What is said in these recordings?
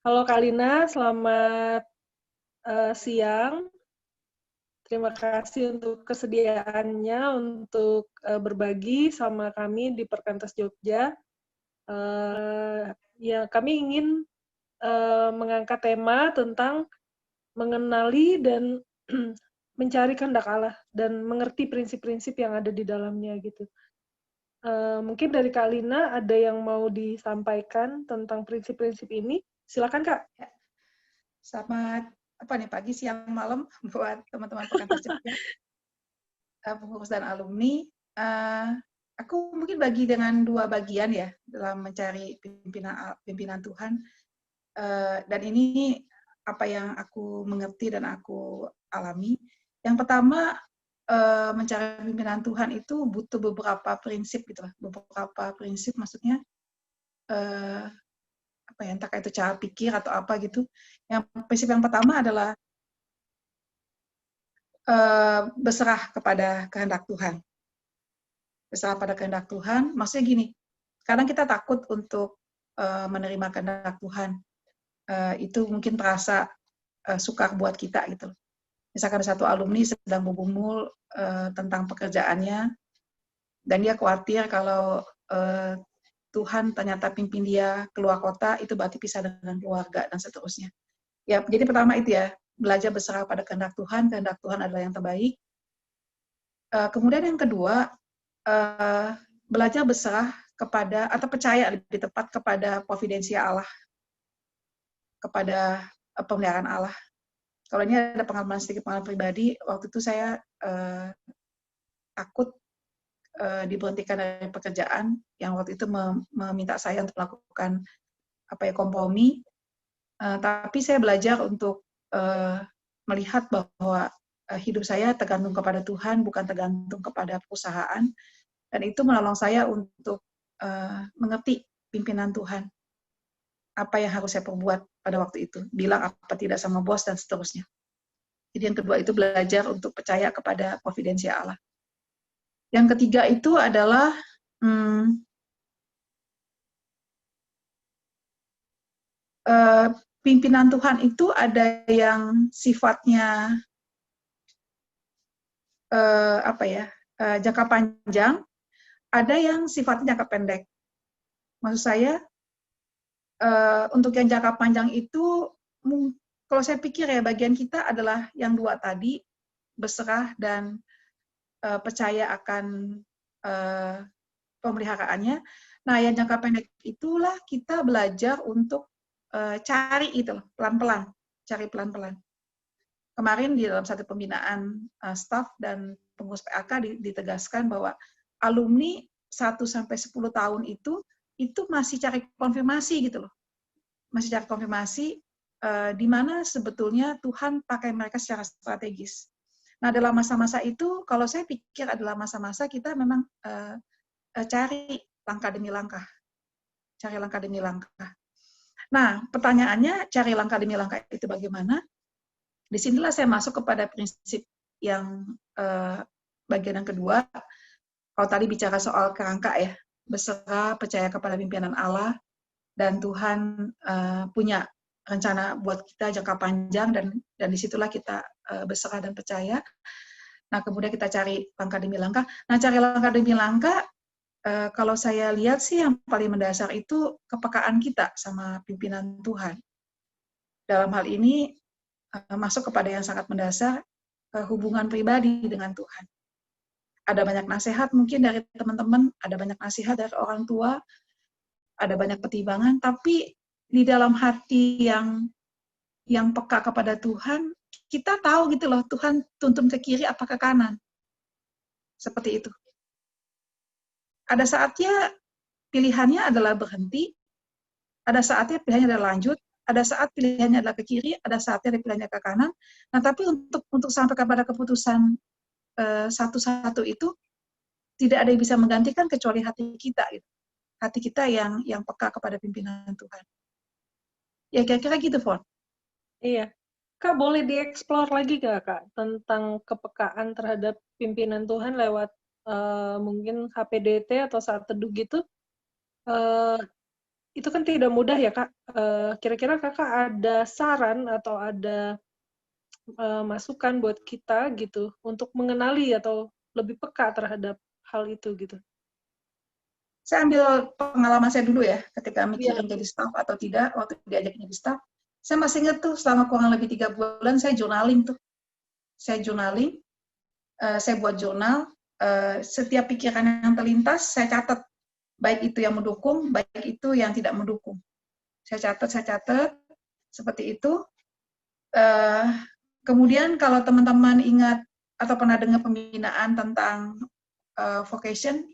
Halo Kak Lina, selamat siang. Terima kasih untuk kesediaannya untuk berbagi sama kami di Perkantas Jogja. Ya, kami ingin mengangkat tema tentang mengenali dan mencari kehendak Allah dan mengerti prinsip-prinsip yang ada di dalamnya gitu. Mungkin dari Kak Lina ada yang mau disampaikan tentang prinsip-prinsip ini? Silakan Kak. Ya, selamat pagi, siang, malam buat teman-teman Perkantas Jogja, pengurus dan alumni. Aku mungkin bagi dengan dua bagian ya dalam mencari pimpinan Tuhan. Dan ini apa yang aku mengerti dan aku alami. Yang pertama, mencari pimpinan Tuhan itu butuh beberapa prinsip gitu lah. Beberapa prinsip maksudnya apa ya, entah itu cara pikir atau apa gitu. Yang prinsip yang pertama adalah berserah kepada kehendak Tuhan. Berserah pada kehendak Tuhan, maksudnya gini, kadang kita takut untuk menerima kehendak Tuhan. Itu mungkin terasa sukar buat kita gitu. Misalkan ada satu alumni sedang bergumul tentang pekerjaannya, dan dia khawatir kalau Tuhan ternyata pimpin dia keluar kota, itu berarti pisah dengan keluarga dan seterusnya. Ya, jadi pertama itu ya, belajar berserah pada kehendak Tuhan adalah yang terbaik. Kemudian yang kedua, belajar berserah kepada, atau percaya lebih tepat kepada providensia Allah, kepada pemeliharaan Allah. Kalau ini ada sedikit pengalaman pribadi, waktu itu saya takut diberhentikan dari pekerjaan, yang waktu itu meminta saya untuk melakukan kompromi, tapi saya belajar untuk melihat bahwa hidup saya tergantung kepada Tuhan, bukan tergantung kepada perusahaan, dan itu menolong saya untuk mengerti pimpinan Tuhan. Apa yang harus saya perbuat pada waktu itu, bilang apa tidak sama bos, dan seterusnya. Jadi yang kedua itu belajar untuk percaya kepada providensia Allah. Yang ketiga itu adalah pimpinan Tuhan itu ada yang sifatnya jangka panjang, ada yang sifatnya jangka pendek. Maksud saya, untuk yang jangka panjang itu, kalau saya pikir ya bagian kita adalah yang dua tadi, berserah dan percaya akan pemeliharaannya. Nah, yang jangka pendek itulah kita belajar untuk cari itu pelan-pelan, cari pelan-pelan. Kemarin di dalam satu pembinaan staf dan pengurus PAK ditegaskan bahwa alumni 1-10 tahun itu masih cari konfirmasi gitu loh. Masih cari konfirmasi di mana sebetulnya Tuhan pakai mereka secara strategis. Nah, dalam masa-masa itu, kalau saya pikir adalah masa-masa kita memang cari langkah demi langkah. Cari langkah demi langkah. Nah, pertanyaannya, cari langkah demi langkah itu bagaimana? Disinilah saya masuk kepada prinsip yang bagian yang kedua. Kalau tadi bicara soal kerangka ya, berserah, percaya kepada pimpinan Allah, dan Tuhan punya rencana buat kita jangka panjang, dan disitulah kita berserah dan percaya. Nah, kemudian kita cari langkah demi langkah. Nah, cari langkah demi langkah, kalau saya lihat sih yang paling mendasar itu kepekaan kita sama pimpinan Tuhan. Dalam hal ini, masuk kepada yang sangat mendasar, hubungan pribadi dengan Tuhan. Ada banyak nasihat mungkin dari teman-teman, ada banyak nasihat dari orang tua, ada banyak pertimbangan, tapi di dalam hati yang peka kepada Tuhan, kita tahu gitu loh, Tuhan tuntun ke kiri apa ke kanan. Seperti itu. Ada saatnya pilihannya adalah berhenti, ada saatnya pilihannya adalah lanjut, ada saat pilihannya adalah ke kiri, ada saatnya pilihannya ke kanan. Nah, tapi untuk sampai kepada keputusan satu-satu itu tidak ada yang bisa menggantikan kecuali hati kita, gitu. Hati kita yang peka kepada pimpinan Tuhan. Ya kira-kira gitu, Fon. Iya. Kak, boleh dieksplor lagi nggak, Kak, tentang kepekaan terhadap pimpinan Tuhan lewat mungkin HPDT atau saat teduh gitu? itu kan tidak mudah ya Kak. Kira-kira Kakak ada saran atau ada masukan buat kita gitu untuk mengenali atau lebih peka terhadap hal itu gitu? Saya ambil pengalaman saya dulu ya, ketika Iya, mikirin jadi staff atau tidak, waktu diajak jadi staff, saya masih ingat tuh selama kurang lebih 3 bulan saya journaling tuh. Saya journaling, saya buat jurnal, setiap pikiran yang terlintas saya catat, baik itu yang mendukung, baik itu yang tidak mendukung. Saya catat, seperti itu. Kemudian kalau teman-teman ingat atau pernah dengar pembinaan tentang vocation,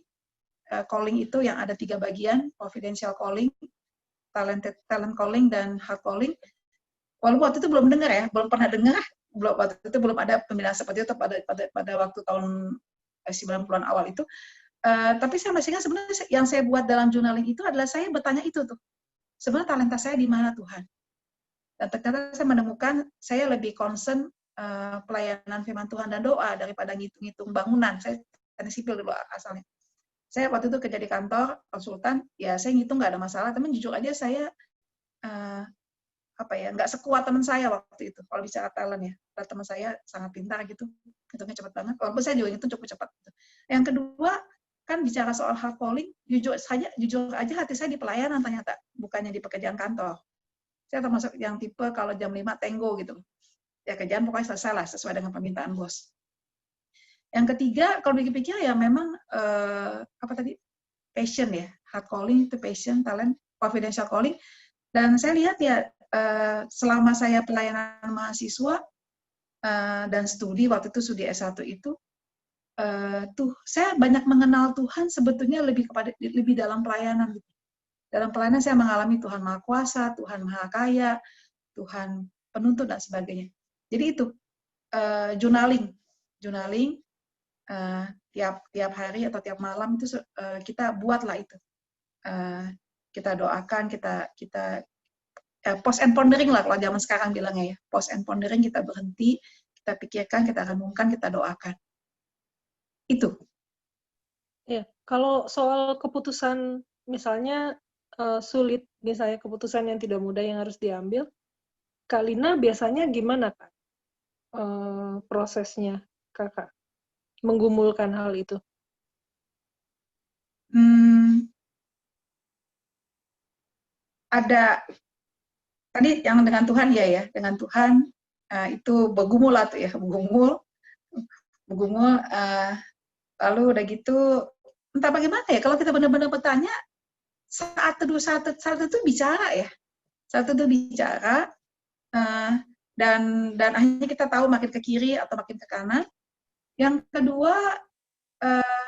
calling itu yang ada 3 bagian, confidential calling, talent calling, dan hard calling. Walaupun waktu itu belum dengar ya, belum pernah dengar, waktu itu belum ada pembinaan seperti itu pada waktu tahun 90-an awal itu. Tapi saya masih ingat sebenarnya yang saya buat dalam journaling itu adalah saya bertanya itu tuh, sebenarnya talenta saya di mana Tuhan? Dan ternyata saya menemukan saya lebih concern pelayanan firman Tuhan dan doa daripada ngitung-ngitung bangunan. Saya teknik sipil dulu asalnya. Saya waktu itu kerja di kantor konsultan, ya saya ngitung nggak ada masalah, tapi jujur aja saya nggak sekuat teman saya waktu itu. Kalau bicara talent ya, teman saya sangat pintar gitu, hitungnya cepat banget. Walaupun saya juga itu cukup cepat. Gitu. Yang kedua kan bicara soal hard calling, jujur aja hati saya di pelayanan ternyata, bukannya di pekerjaan kantor. Saya termasuk yang tipe kalau jam 5 tenggo gitu. Ya kerjaan pokoknya selesai lah sesuai dengan permintaan bos. Yang ketiga, kalau pikir-pikir ya memang passion ya, hard calling itu passion, talent, confidential calling. Dan saya lihat ya selama saya pelayanan mahasiswa dan studi, waktu itu studi S1 itu, saya banyak mengenal Tuhan sebetulnya lebih dalam pelayanan. Dalam pelayanan saya mengalami Tuhan Maha Kuasa, Tuhan Maha Kaya, Tuhan penuntun dan sebagainya. Jadi itu journaling tiap hari atau tiap malam itu kita buatlah itu. Kita doakan, kita post and pondering lah kalau zaman sekarang bilangnya ya. Post and pondering, kita berhenti, kita pikirkan, kita renungkan, kita doakan. Itu. Ya, kalau soal keputusan misalnya sulit, misalnya keputusan yang tidak mudah yang harus diambil, Kak Lina biasanya gimana Kak prosesnya Kakak menggumulkan hal itu? Ada tadi yang dengan Tuhan ya, dengan Tuhan itu bergumul lah tuh ya, bergumul, lalu udah gitu entah bagaimana ya, kalau kita benar-benar bertanya, saat itu bicara ya, saat itu bicara, dan akhirnya kita tahu makin ke kiri atau makin ke kanan. Yang kedua,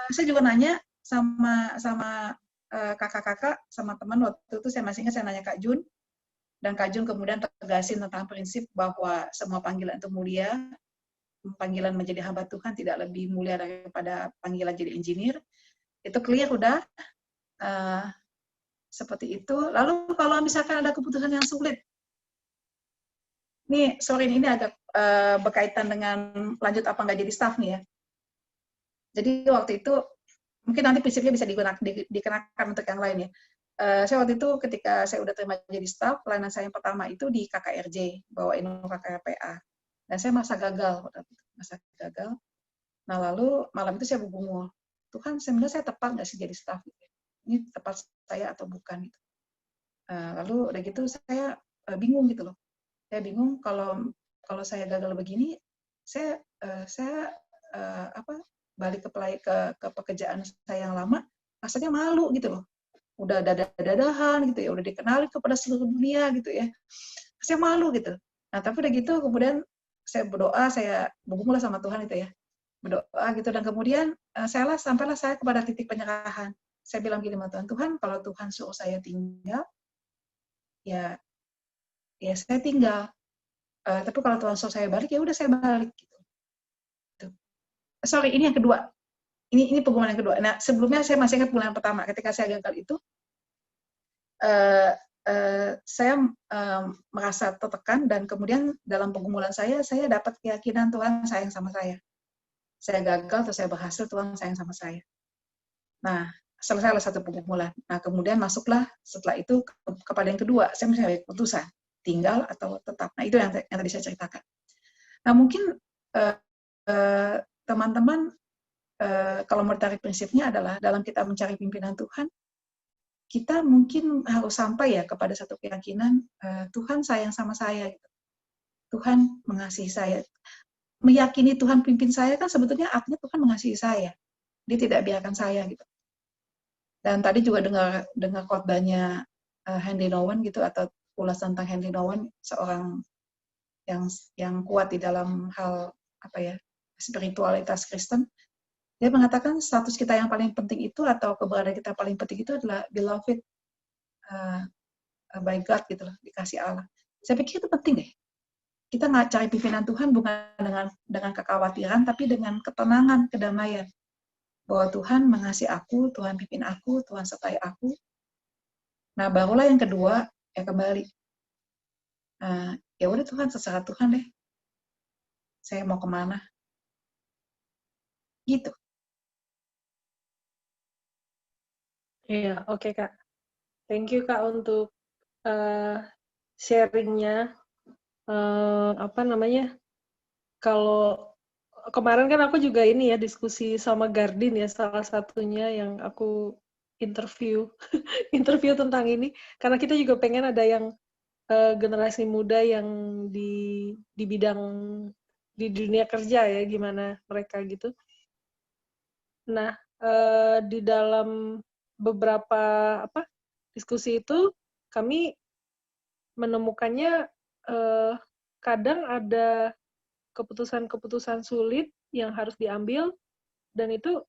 saya juga nanya sama kakak-kakak, sama teman waktu itu, saya masih ingat saya nanya Kak Jun, dan Kak Jun kemudian tegasin tentang prinsip bahwa semua panggilan itu mulia, panggilan menjadi hamba Tuhan tidak lebih mulia daripada panggilan jadi engineer. Itu clear udah, seperti itu. Lalu kalau misalkan ada keputusan yang sulit, ini agak berkaitan dengan lanjut apa nggak jadi staff nih ya. Jadi waktu itu, mungkin nanti prinsipnya bisa dikenakan untuk yang lain ya. Saya waktu itu ketika saya udah terima jadi staff, pelayanan saya yang pertama itu di KKRJ, bawain KKRPA. Dan saya merasa gagal. Nah lalu malam itu saya bergumul, Tuhan sebenarnya saya tepat nggak sih jadi staff? Ini tepat saya atau bukan? Gitu. Lalu udah gitu saya bingung gitu loh. Saya bingung kalau saya gagal begini, saya balik ke pekerjaan saya yang lama, rasanya malu gitu loh. Udah dadahan gitu ya, udah dikenali kepada seluruh dunia gitu ya. Saya malu gitu. Nah, tapi udah gitu kemudian saya berdoa, saya bergumul sama Tuhan itu ya. Berdoa gitu, dan kemudian sampailah saya kepada titik penyerahan. Saya bilang gini sama Tuhan, Tuhan kalau Tuhan suruh saya tinggal, ya saya tinggal. Tapi kalau Tuhan suruh saya balik, ya udah saya balik gitu. Sorry, ini yang kedua. Ini pengumuman yang kedua. Nah, sebelumnya saya masih ingat bulan pertama ketika saya gagal itu, saya merasa tertekan, dan kemudian dalam pengumuman saya dapat keyakinan Tuhan sayang sama saya. Saya gagal atau saya berhasil, Tuhan sayang sama saya. Nah, selesailah satu pergumulan. Nah, kemudian masuklah setelah itu kepada yang kedua, saya mencari keputusan, tinggal atau tetap. Nah, itu yang tadi saya ceritakan. Nah, mungkin teman-teman kalau mau tarik prinsipnya adalah dalam kita mencari pimpinan Tuhan, kita mungkin harus sampai ya kepada satu keyakinan, Tuhan sayang sama saya, gitu. Tuhan mengasihi saya. Meyakini Tuhan pimpin saya kan sebetulnya artinya Tuhan mengasihi saya. Dia tidak biarkan saya gitu. Dan tadi juga dengar khotbahnya Henry Nouwen gitu, atau ulasan tentang Henry Nouwen, seorang yang kuat di dalam hal apa ya, spiritualitas Kristen. Dia mengatakan status kita yang paling penting itu, atau keberadaan kita paling penting itu adalah beloved by God gitu loh, dikasih Allah. Saya pikir itu penting deh. Kita nggak cari pimpinan Tuhan bukan dengan kekhawatiran, tapi dengan ketenangan, kedamaian. Bahwa Tuhan mengasihi aku, Tuhan pimpin aku, Tuhan sertai aku. Nah, barulah yang kedua, ya kembali. Ya udah Tuhan, terserah Tuhan deh. Saya mau kemana? Gitu. Iya, oke Kak. Thank you Kak untuk sharingnya. Kalau kemarin kan aku juga ini ya diskusi sama Gardin ya, salah satunya yang aku interview tentang ini, karena kita juga pengen ada yang generasi muda yang di bidang di dunia kerja ya, gimana mereka gitu. Nah, di dalam beberapa diskusi itu kami menemukannya kadang ada keputusan-keputusan sulit yang harus diambil, dan itu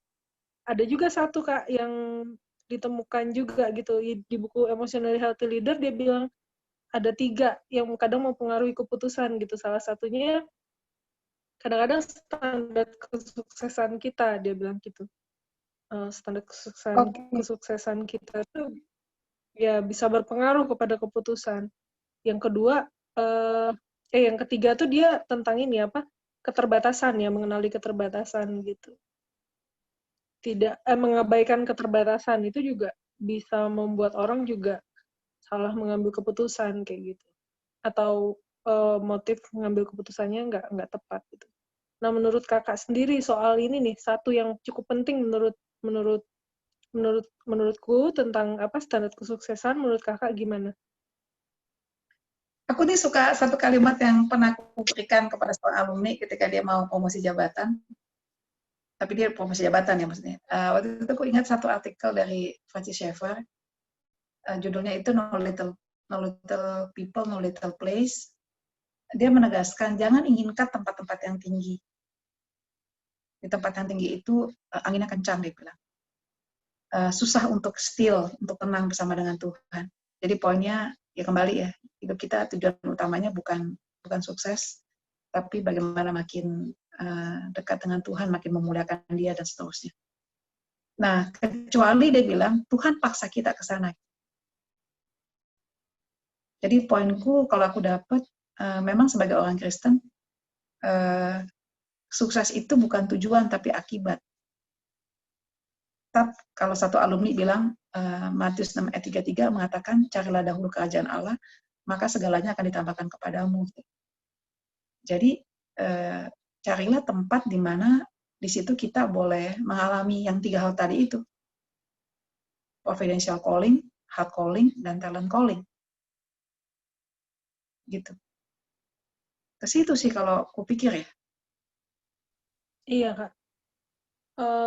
ada juga satu Kak yang ditemukan juga gitu di buku Emotionally Healthy Leader. Dia bilang ada 3 yang kadang mempengaruhi keputusan gitu. Salah satunya kadang-kadang standar kesuksesan kita, dia bilang gitu. Standar kesuksesan kita itu ya bisa berpengaruh kepada keputusan. Yang kedua, yang ketiga tuh dia tentang ini keterbatasan ya, mengenali keterbatasan gitu. Tidak mengabaikan keterbatasan itu juga bisa membuat orang juga salah mengambil keputusan kayak gitu. Atau motif mengambil keputusannya nggak tepat gitu. Nah, menurut Kakak sendiri soal ini nih, satu yang cukup penting menurutku tentang standar kesuksesan, menurut Kakak gimana? Aku nih suka satu kalimat yang pernah aku berikan kepada seorang alumni ketika dia mau promosi jabatan. Tapi dia promosi jabatan ya maksudnya. Waktu itu aku ingat satu artikel dari Francis Schaeffer. Judulnya itu No Little People, No Little Place. Dia menegaskan jangan inginkan tempat-tempat yang tinggi. Di tempat yang tinggi itu anginnya kencang, dia bilang. Susah untuk still, untuk tenang bersama dengan Tuhan. Jadi poinnya ya kembali ya, hidup kita tujuan utamanya bukan sukses, tapi bagaimana makin dekat dengan Tuhan, makin memuliakan Dia dan seterusnya. Nah, kecuali dia bilang Tuhan paksa kita ke sana. Jadi poinku kalau aku dapat, memang sebagai orang Kristen, sukses itu bukan tujuan tapi akibat. Tapi kalau satu alumni bilang, Matius 6 ayat 33 mengatakan, carilah dahulu kerajaan Allah, maka segalanya akan ditambahkan kepadamu. Jadi, carilah tempat di mana di situ kita boleh mengalami yang 3 hal tadi itu. Providential calling, heart calling, dan talent calling. Gitu. Ke situ sih kalau aku pikir ya. Iya, Kak.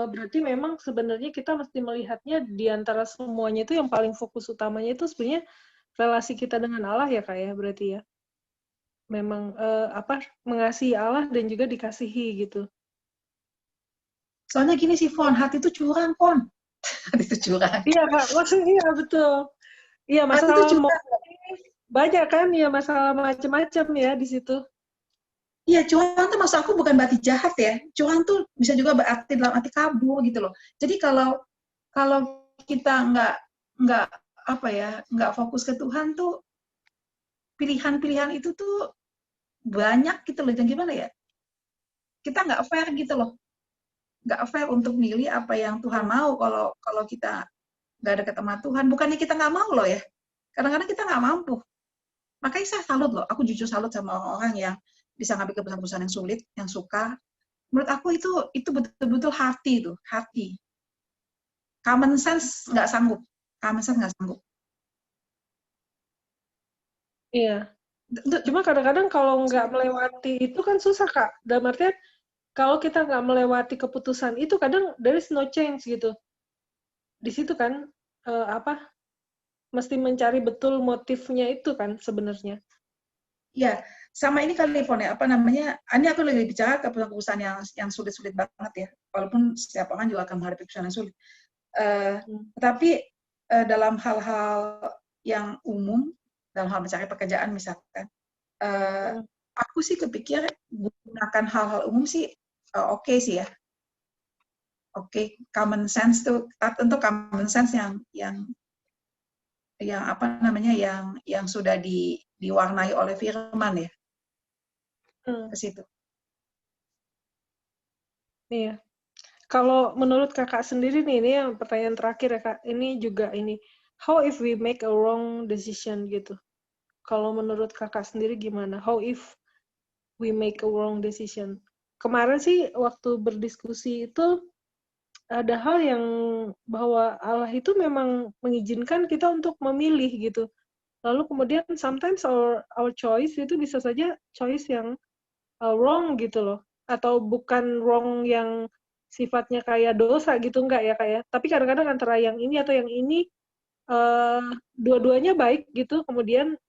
Berarti memang sebenarnya kita mesti melihatnya di antara semuanya itu yang paling fokus utamanya itu sebenarnya relasi kita dengan Allah ya, Kak ya, berarti ya. Memang mengasihi Allah dan juga dikasihi gitu. Soalnya gini sih, Fon, hati itu curang, Fon. Hati itu curang. Iya, Kak. Maksudnya iya, betul. Iya, Hati itu masalah curang. banyak kan ya, masalah macam-macam ya di situ. Iya, curang tuh maksud aku bukan berarti jahat ya. Curang tuh bisa juga berarti dalam arti kabur gitu loh. Jadi kalau kita nggak fokus ke Tuhan tuh, pilihan-pilihan itu tuh banyak gitu loh. Dan gimana ya? Kita nggak fair gitu loh. Nggak fair untuk milih apa yang Tuhan mau kalau kita nggak dekat sama Tuhan. Bukannya kita nggak mau loh ya. Kadang-kadang kita nggak mampu. Makanya saya salut loh. Aku jujur salut sama orang-orang yang bisa ngambil keputusan-keputusan yang sulit, yang suka. Menurut aku itu betul-betul hati tuh, hati. Common sense nggak sanggup. Common sense nggak sanggup. Iya. Cuma kadang-kadang kalau nggak melewati itu kan susah, Kak. Dalam artian, kalau kita nggak melewati keputusan itu, kadang there is no change gitu. Di situ kan, mesti mencari betul motifnya itu kan sebenarnya. Ya, sama ini kali Pon ya, apa namanya? Ini aku lagi bicara keputusan yang sulit-sulit banget ya. Walaupun setiap orang juga akan menghadapi keputusan yang sulit. Tetapi dalam hal-hal yang umum, dalam hal mencari pekerjaan misalkan, aku sih kepikir gunakan hal-hal umum sih oke sih ya. Oke, common sense tuh tentu common sense yang apa namanya yang sudah diwarnai oleh firman ya ke situ. Iya. Kalau menurut Kakak sendiri nih, ini yang pertanyaan terakhir ya Kak, ini juga ini, how if we make a wrong decision gitu? Kalau menurut Kakak sendiri gimana? How if we make a wrong decision? Kemarin sih waktu berdiskusi itu ada hal yang bahwa Allah itu memang mengizinkan kita untuk memilih gitu. Lalu kemudian sometimes our choice itu bisa saja choice yang wrong gitu loh. Atau bukan wrong yang sifatnya kayak dosa gitu, enggak ya kayak. Tapi kadang-kadang antara yang ini atau yang ini dua-duanya baik gitu, kemudian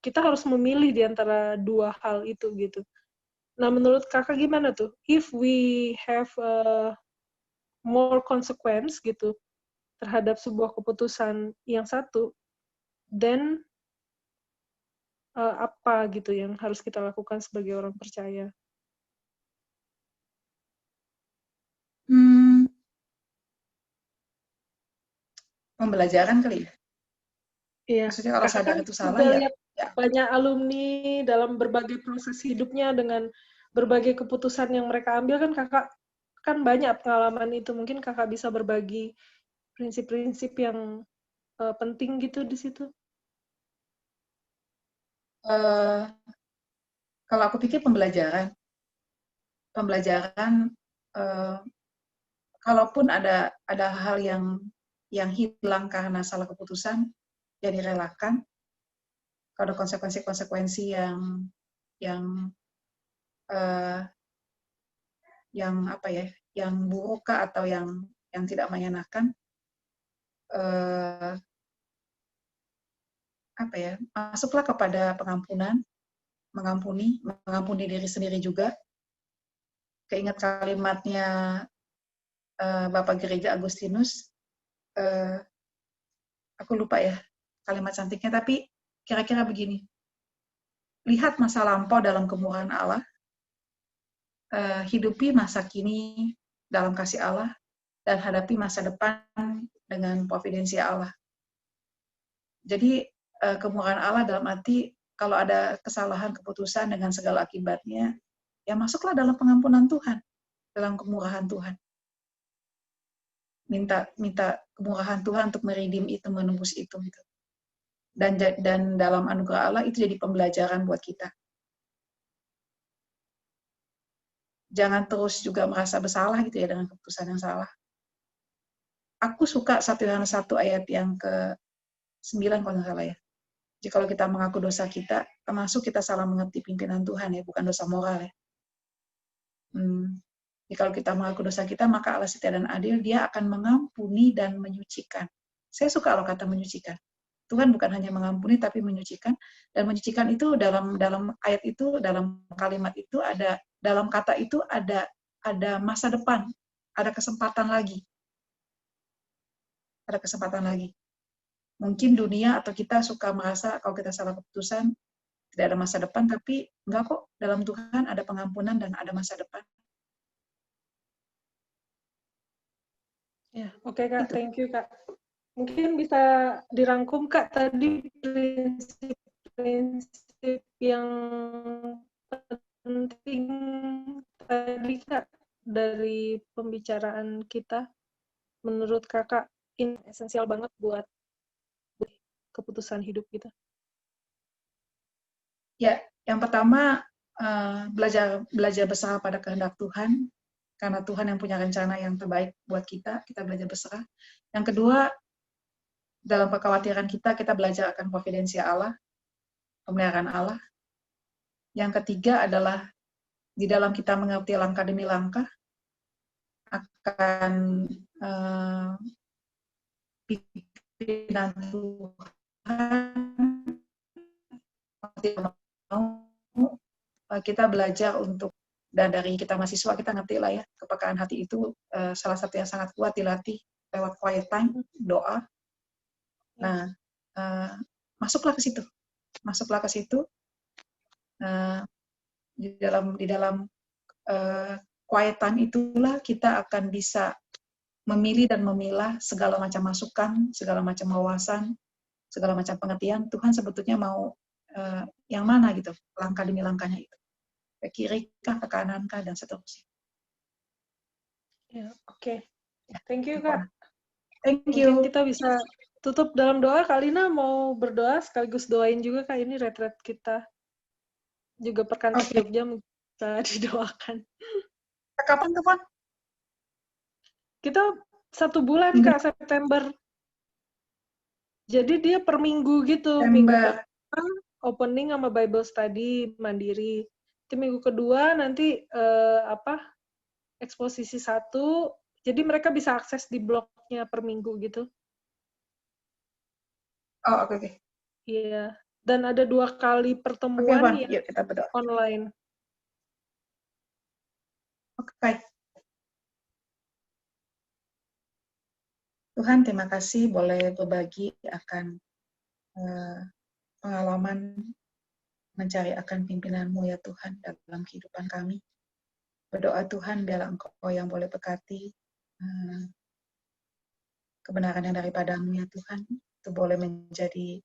kita harus memilih di antara dua hal itu gitu. Nah, menurut Kakak gimana tuh? If we have more consequence gitu terhadap sebuah keputusan yang satu, then apa gitu yang harus kita lakukan sebagai orang percaya? Pembelajaran kali ya. Iya, Maksudnya kalau Kakak sadar kan itu salah udah ya. lihat banyak alumni dalam berbagai proses hidupnya dengan berbagai keputusan yang mereka ambil kan Kakak kan banyak pengalaman itu. Mungkin Kakak bisa berbagi prinsip-prinsip yang penting gitu di situ. Uh, kalau aku pikir pembelajaran uh, kalaupun ada hal yang hilang karena salah keputusan, ya direlakan. Kalau ada konsekuensi-konsekuensi yang uh, yang apa ya, yang buruk atau yang tidak menyenangkan, apa ya, masuklah kepada pengampunan, mengampuni diri sendiri juga. Keingat kalimatnya Bapak Gereja Agustinus, aku lupa ya kalimat cantiknya, tapi kira-kira begini, lihat masa lampau dalam kemurahan Allah, hidupi masa kini dalam kasih Allah, dan hadapi masa depan dengan providensi Allah. Jadi kemurahan Allah dalam arti kalau ada kesalahan keputusan dengan segala akibatnya, ya masuklah dalam pengampunan Tuhan, dalam kemurahan Tuhan. Minta kemurahan Tuhan untuk meridim itu, menembus itu gitu. Dan dalam anugerah Allah itu jadi pembelajaran buat kita. Jangan terus juga merasa bersalah gitu ya dengan keputusan yang salah. Aku suka 1 Yohanes 1 ayat yang ke-9 kalau nggak salah ya. Jadi kalau kita mengaku dosa kita, termasuk kita salah mengerti pimpinan Tuhan ya, bukan dosa moral ya. Jadi kalau kita mengaku dosa kita, maka Allah setia dan adil, dia akan mengampuni dan menyucikan. Saya suka loh kata menyucikan. Tuhan bukan hanya mengampuni, tapi menyucikan. Dan menyucikan itu dalam ayat itu, dalam kalimat itu, dalam kata itu ada masa depan, ada kesempatan lagi. Ada kesempatan lagi. Mungkin dunia atau kita suka merasa kalau kita salah keputusan, tidak ada masa depan, tapi enggak kok, dalam Tuhan ada pengampunan dan ada masa depan. Ya, oke Kak, thank you Kak. Mungkin bisa dirangkum Kak tadi prinsip-prinsip yang penting tadi Kak dari pembicaraan kita menurut Kakak esensial banget buat keputusan hidup kita. Ya, yang pertama belajar berserah pada kehendak Tuhan, karena Tuhan yang punya rencana yang terbaik buat kita belajar berserah. Yang kedua, dalam kekhawatiran kita belajar akan providensi Allah, pemeliharaan Allah. Yang ketiga adalah di dalam kita mengerti langkah demi langkah akan pimpinan Tuhan, kita belajar untuk, dan dari kita mahasiswa kita ngerti lah ya, kepekaan hati itu salah satu yang sangat kuat dilatih lewat quiet time, doa. Nah, masuklah ke situ. Di dalam quiet time itulah kita akan bisa memilih dan memilah segala macam masukan, segala macam wawasan, segala macam pengertian. Tuhan sebetulnya mau yang mana gitu, langkah demi langkahnya itu. Ke kiri kah, ke kanan kah, dan seterusnya. Ya, oke. Thank you, Kak. Thank you. Mungkin kita bisa tutup dalam doa. Kak Lina mau berdoa sekaligus doain juga, Kak, ini retret kita. Juga Perkantas Jogja bisa didoakan. Kapan tuh, Pak? Kita 1 bulan, Kak, September. Jadi dia per minggu gitu. Minggu pertama opening sama Bible study mandiri. Di minggu kedua nanti eksposisi 1. Jadi mereka bisa akses di blognya per minggu gitu. Oh, oke. Iya. Dan ada 2 kali pertemuan yang yuk kita berdoa. Online. Oke. Tuhan, terima kasih boleh berbagi akan pengalaman mencari akan pimpinan-Mu ya Tuhan dalam kehidupan kami. Berdoa Tuhan biarlah Engkau yang boleh berkati kebenaran yang daripada-Mu ya Tuhan. Itu boleh menjadi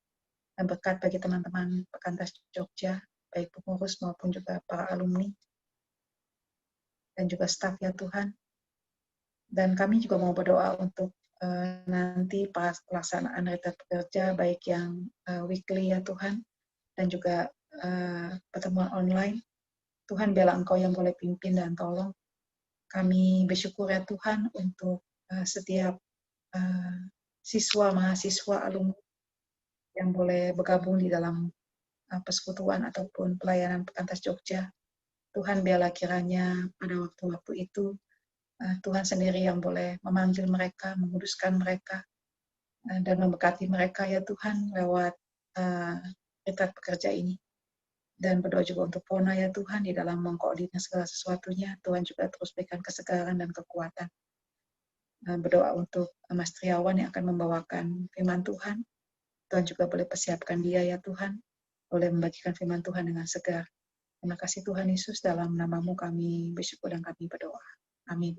berkat bagi teman-teman Perkantas Jogja, baik pengurus maupun juga para alumni dan juga staf ya Tuhan. Dan kami juga mau berdoa untuk nanti pas pelaksanaan retret pekerja, baik yang weekly ya Tuhan, dan juga pertemuan online. Tuhan biarlah Engkau yang boleh pimpin dan tolong. Kami bersyukur ya Tuhan untuk setiap siswa, mahasiswa, alumni yang boleh bergabung di dalam persekutuan ataupun pelayanan Perkantas Jogja. Tuhan biarlah kiranya pada waktu-waktu itu Tuhan sendiri yang boleh memanggil mereka, menguduskan mereka, dan memberkati mereka ya Tuhan lewat retret pekerja ini. Dan berdoa juga untuk Pona ya Tuhan di dalam mengkoordinasi segala sesuatunya. Tuhan juga terus berikan kesegaran dan kekuatan. Berdoa untuk Mas Triawan yang akan membawakan firman Tuhan. Tuhan juga boleh persiapkan dia ya Tuhan, boleh membagikan firman Tuhan dengan segar. Terima kasih Tuhan Yesus, dalam nama-Mu kami bersyukur dan kami berdoa. Amin.